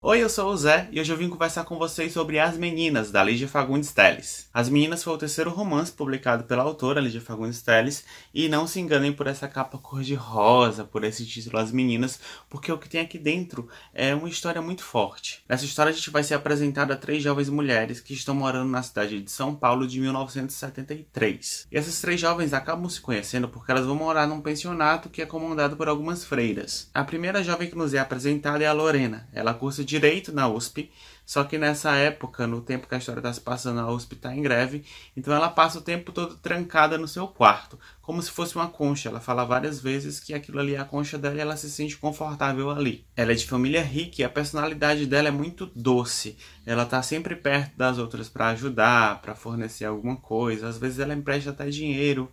Oi, eu sou o Zé e hoje eu vim conversar com vocês sobre As Meninas, da Lígia Fagundes Telles. As Meninas foi o terceiro romance publicado pela autora Lígia Fagundes Telles e não se enganem por essa capa cor-de-rosa, por esse título As Meninas, porque o que tem aqui dentro é uma história muito forte. Nessa história a gente vai ser apresentado a três jovens mulheres que estão morando na cidade de São Paulo de 1973. E essas três jovens acabam se conhecendo porque elas vão morar num pensionato que é comandado por algumas freiras. A primeira jovem que nos é apresentada é a Lorena. Ela cursa Direito na USP, só que nessa época, no tempo que a história está se passando, a USP está em greve, então ela passa o tempo todo trancada no seu quarto, como se fosse uma concha. Ela fala várias vezes que aquilo ali é a concha dela e ela se sente confortável ali. Ela é de família rica e a personalidade dela é muito doce. Ela tá sempre perto das outras para ajudar, para fornecer alguma coisa. Às vezes ela empresta até dinheiro,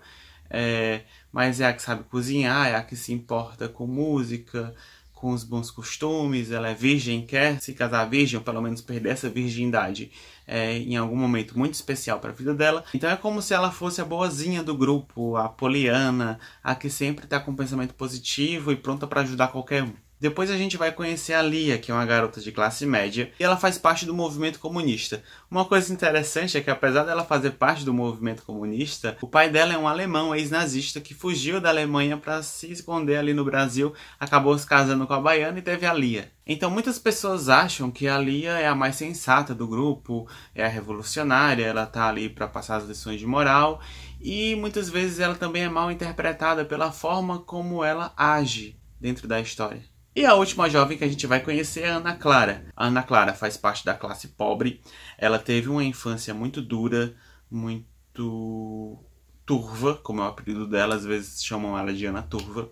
mas é a que sabe cozinhar, é a que se importa com música, com os bons costumes. Ela é virgem, quer se casar virgem, ou pelo menos perder essa virgindade em algum momento muito especial para a vida dela. Então é como se ela fosse a boazinha do grupo, a poliana, a que sempre está com um pensamento positivo e pronta para ajudar qualquer um. Depois a gente vai conhecer a Lia, que é uma garota de classe média, e ela faz parte do movimento comunista. Uma coisa interessante é que, apesar dela fazer parte do movimento comunista, o pai dela é um alemão ex-nazista que fugiu da Alemanha para se esconder ali no Brasil, acabou se casando com a baiana e teve a Lia. Então muitas pessoas acham que a Lia é a mais sensata do grupo, é a revolucionária, ela tá ali para passar as lições de moral, e muitas vezes ela também é mal interpretada pela forma como ela age dentro da história. E a última jovem que a gente vai conhecer é a Ana Clara. A Ana Clara faz parte da classe pobre. Ela teve uma infância muito dura, muito turva, como é o apelido dela, às vezes chamam ela de Ana Turva.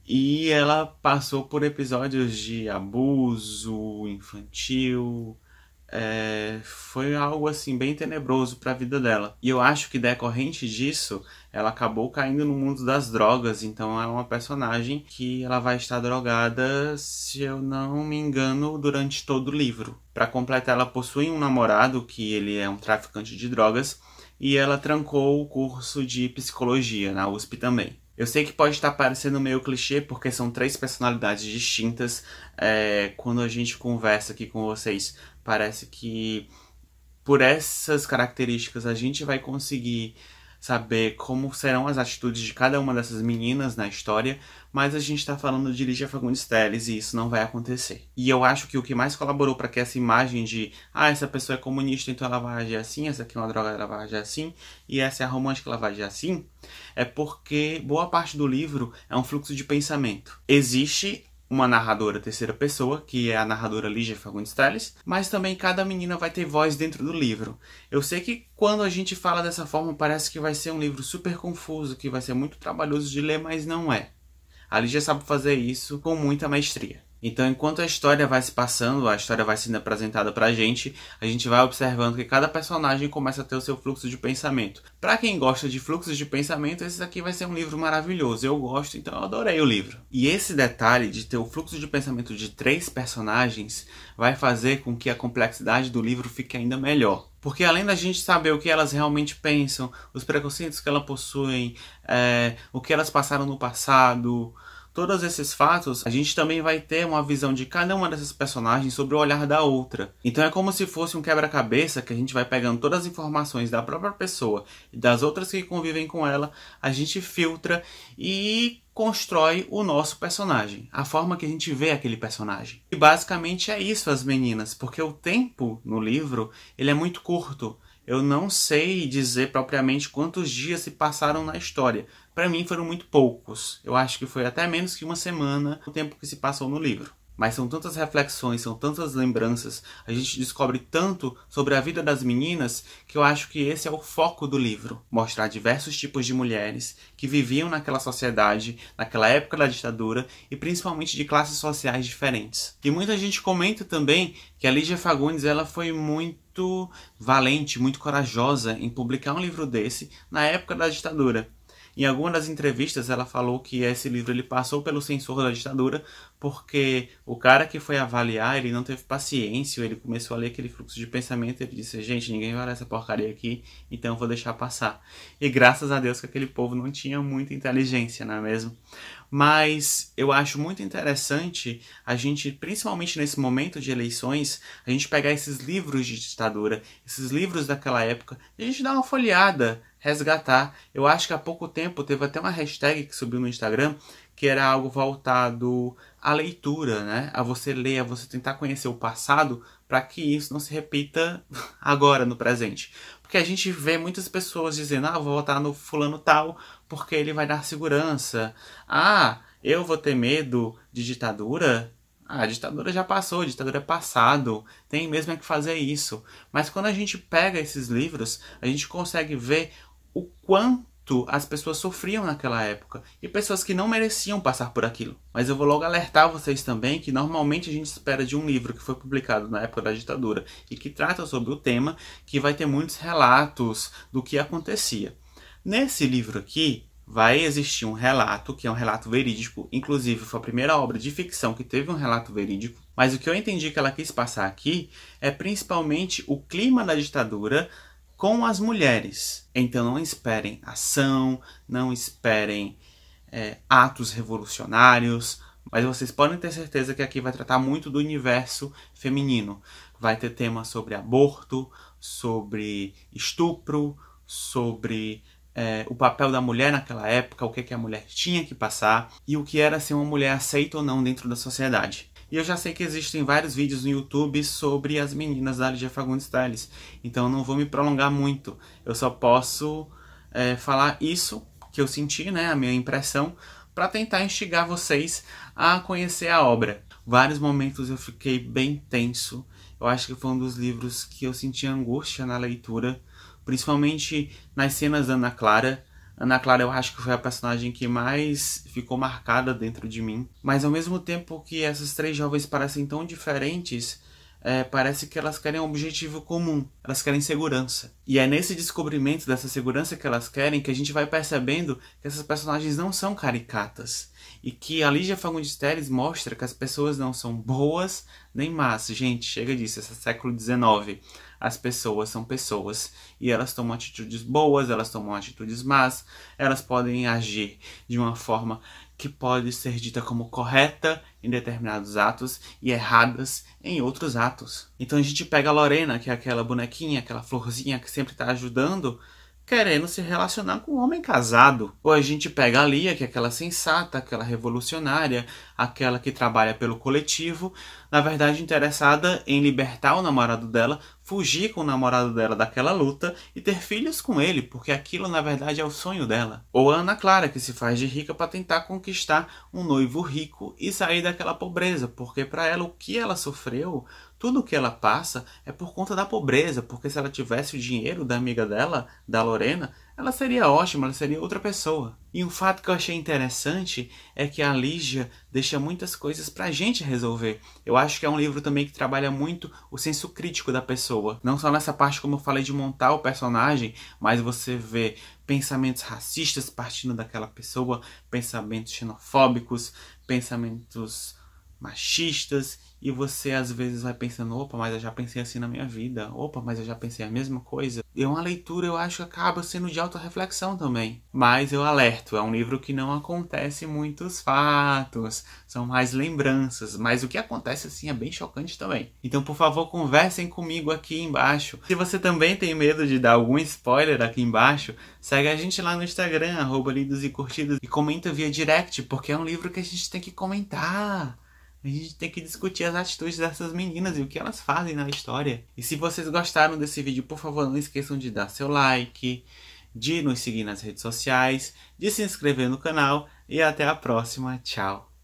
E ela passou por episódios de abuso infantil. Foi algo assim bem tenebroso para a vida dela. E eu acho que decorrente disso, ela acabou caindo no mundo das drogas. Então é uma personagem que ela vai estar drogada, se eu não me engano, durante todo o livro. Para completar, ela possui um namorado que ele é um traficante de drogas e ela trancou o curso de psicologia na USP também. Eu sei que pode estar parecendo meio clichê, porque são três personalidades distintas. Quando a gente conversa aqui com vocês, parece que por essas características a gente vai conseguir saber como serão as atitudes de cada uma dessas meninas na história, mas a gente está falando de Lígia Fagundes Telles e isso não vai acontecer. E eu acho que o que mais colaborou para que essa imagem de essa pessoa é comunista, então ela vai agir assim, essa aqui é uma droga, ela vai agir assim, e essa é a romântica, ela vai agir assim, é porque boa parte do livro é um fluxo de pensamento. Existe uma narradora terceira pessoa, que é a narradora Lígia Fagundes Telles, mas também cada menina vai ter voz dentro do livro. Eu sei que quando a gente fala dessa forma parece que vai ser um livro super confuso, que vai ser muito trabalhoso de ler, mas não é. A Lígia sabe fazer isso com muita maestria. Então, enquanto a história vai se passando, a história vai sendo apresentada pra gente, a gente vai observando que cada personagem começa a ter o seu fluxo de pensamento. Pra quem gosta de fluxos de pensamento, esse aqui vai ser um livro maravilhoso. Eu gosto, então eu adorei o livro. E esse detalhe de ter o fluxo de pensamento de três personagens vai fazer com que a complexidade do livro fique ainda melhor. Porque além da gente saber o que elas realmente pensam, os preconceitos que elas possuem, o que elas passaram no passado, todos esses fatos, a gente também vai ter uma visão de cada uma dessas personagens sobre o olhar da outra. Então é como se fosse um quebra-cabeça que a gente vai pegando todas as informações da própria pessoa e das outras que convivem com ela, a gente filtra e constrói o nosso personagem, a forma que a gente vê aquele personagem. E basicamente é isso, As Meninas, porque o tempo no livro ele é muito curto. Eu não sei dizer propriamente quantos dias se passaram na história. Para mim foram muito poucos. Eu acho que foi até menos que uma semana o tempo que se passou no livro. Mas são tantas reflexões, são tantas lembranças, a gente descobre tanto sobre a vida das meninas que eu acho que esse é o foco do livro. Mostrar diversos tipos de mulheres que viviam naquela sociedade, naquela época da ditadura e principalmente de classes sociais diferentes. E muita gente comenta também que a Lígia Fagundes ela foi muito valente, muito corajosa em publicar um livro desse na época da ditadura. Em alguma das entrevistas ela falou que esse livro ele passou pelo censor da ditadura porque o cara que foi avaliar, ele não teve paciência, ele começou a ler aquele fluxo de pensamento e ele disse, gente, ninguém vai ler essa porcaria aqui, então eu vou deixar passar. E graças a Deus que aquele povo não tinha muita inteligência, não é mesmo? Mas eu acho muito interessante a gente, principalmente nesse momento de eleições, a gente pegar esses livros de ditadura, esses livros daquela época, e a gente dar uma folheada, resgatar. Eu acho que há pouco tempo teve até uma hashtag que subiu no Instagram, que era algo voltado à leitura, né? A você ler, a você tentar conhecer o passado, para que isso não se repita agora, no presente. Porque a gente vê muitas pessoas dizendo, vou votar no fulano tal, porque ele vai dar segurança. Eu vou ter medo de ditadura? A ditadura já passou, a ditadura é passado. Tem mesmo é que fazer isso. Mas quando a gente pega esses livros, a gente consegue ver o quanto as pessoas sofriam naquela época. E pessoas que não mereciam passar por aquilo. Mas eu vou logo alertar vocês também que normalmente a gente espera de um livro que foi publicado na época da ditadura e que trata sobre o tema, que vai ter muitos relatos do que acontecia. Nesse livro aqui, vai existir um relato, que é um relato verídico, inclusive foi a primeira obra de ficção que teve um relato verídico, mas o que eu entendi que ela quis passar aqui é principalmente o clima da ditadura com as mulheres. Então não esperem ação, não esperem atos revolucionários, mas vocês podem ter certeza que aqui vai tratar muito do universo feminino. Vai ter temas sobre aborto, sobre estupro, sobre o papel da mulher naquela época, o que a mulher tinha que passar e o que era ser uma mulher aceita ou não dentro da sociedade. E eu já sei que existem vários vídeos no YouTube sobre as meninas da Lígia Fagundes Telles, então não vou me prolongar muito. Eu só posso falar isso que eu senti, né, a minha impressão, para tentar instigar vocês a conhecer a obra. Vários momentos eu fiquei bem tenso. Eu acho que foi um dos livros que eu senti angústia na leitura, principalmente nas cenas da Ana Clara. Ana Clara eu acho que foi a personagem que mais ficou marcada dentro de mim. Mas ao mesmo tempo que essas três jovens parecem tão diferentes, parece que elas querem um objetivo comum. Elas querem segurança. E é nesse descobrimento dessa segurança que elas querem que a gente vai percebendo que essas personagens não são caricatas. E que a Lígia Fagundes Telles mostra que as pessoas não são boas nem más. Gente, chega disso, esse é século XIX. As pessoas são pessoas e elas tomam atitudes boas, elas tomam atitudes más, elas podem agir de uma forma que pode ser dita como correta em determinados atos e erradas em outros atos. Então a gente pega a Lorena, que é aquela bonequinha, aquela florzinha que sempre está ajudando, querendo se relacionar com um homem casado. Ou a gente pega a Lia, que é aquela sensata, aquela revolucionária, aquela que trabalha pelo coletivo, na verdade interessada em libertar o namorado dela, fugir com o namorado dela daquela luta e ter filhos com ele, porque aquilo na verdade é o sonho dela. Ou a Ana Clara, que se faz de rica para tentar conquistar um noivo rico e sair daquela pobreza, porque para ela o que ela sofreu, tudo o que ela passa é por conta da pobreza, porque se ela tivesse o dinheiro da amiga dela, da Lorena, ela seria ótima, ela seria outra pessoa. E um fato que eu achei interessante é que a Lígia deixa muitas coisas pra gente resolver. Eu acho que é um livro também que trabalha muito o senso crítico da pessoa. Não só nessa parte, como eu falei, de montar o personagem, mas você vê pensamentos racistas partindo daquela pessoa, pensamentos xenofóbicos, pensamentos machistas, e você às vezes vai pensando, opa, mas eu já pensei assim na minha vida, opa, mas eu já pensei a mesma coisa. E uma leitura eu acho que acaba sendo de autorreflexão também. Mas eu alerto, é um livro que não acontece muitos fatos, são mais lembranças, mas o que acontece assim é bem chocante também. Então por favor conversem comigo aqui embaixo. Se você também tem medo de dar algum spoiler aqui embaixo, segue a gente lá no Instagram, @lidos e curtidas, e comenta via direct, porque é um livro que a gente tem que comentar. A gente tem que discutir as atitudes dessas meninas e o que elas fazem na história. E se vocês gostaram desse vídeo, por favor, não esqueçam de dar seu like, de nos seguir nas redes sociais, de se inscrever no canal e até a próxima. Tchau!